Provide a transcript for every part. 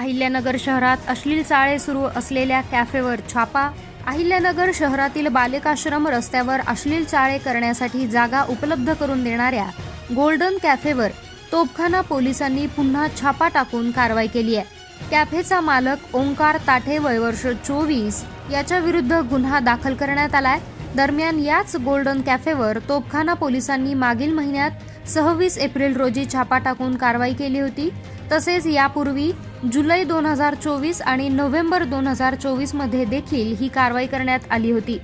अहिल्यानगर शहरात अश्लील चाळे सुरू असलेल्या कॅफेवर छापा। अहिल्यानगर शहरातील बालिकाश्रम रस्त्यावर अश्लील चाळे करण्यासाठी जागा उपलब्ध करून देणाऱ्या गोल्डन कॅफेवर तोफखाना पोलिसांनी पुन्हा छापा टाकून कारवाई केली आहे। कॅफेचा मालक ओंकार ताठे वय वर्ष 24 याच्या विरुद्ध गुन्हा दाखल करण्यात आलाय। दरम्यान याच गोल्डन कॅफेवर तोफखाना पोलिसांनी मागील महिन्यात 26 एप्रिल रोजी छापा टाकून कारवाई केली होती। तसेच यापूर्वी जुलै 2024 आणि नोव्हेंबर 2024 मध्ये देखील ही कारवाई करण्यात आली होती।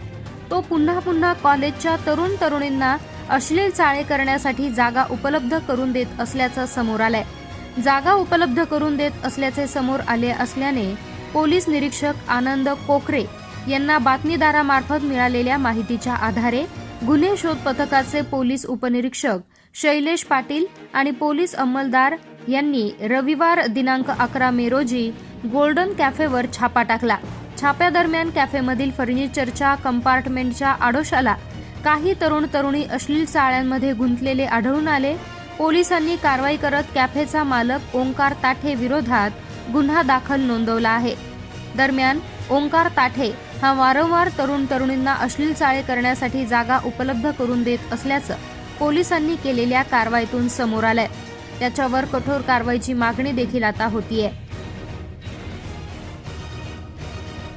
तो पुन्हा कॉलेजच्या तरुणींना अश्लील चाळे करण्यासाठी जागा उपलब्ध करून देत असल्याचं समोर आलंय। जागा उपलब्ध करून देत असल्याचे समोर आले असल्याने पोलीस निरीक्षक आनंद कोकरे यांना बातमीदारामार्फत मिळालेल्या माहितीच्या आधारे गुन्हे शोध पथकाचे पोलीस उपनिरीक्षक शैलेश पाटील आणि पोलीस अंमलदार यांनी रविवार दिनांक 11 मे रोजी गोल्डन कॅफेवर छापा टाकला। छाप्यादरम्यान कॅफेमधील फर्निचरच्या कंपार्टमेंटच्या आडोशाला काही तरुणी अश्लील चाळ्यांमध्ये गुंतलेले आढळून आले। पोलिसांनी कारवाई करत कॅफेचा मालक ओंकार ताठे विरोधात गुन्हा दाखल नोंदवला आहे। दरम्यान ओंकार ताठे हा वारंवार तरुणींना अश्लील चाळे करण्यासाठी जागा उपलब्ध करून देत असल्याचं पोलिसांनी केलेल्या कारवाईतून समोर आलंय। त्याच्यावर कठोर कारवाईची मागणी देखील आता होतीये।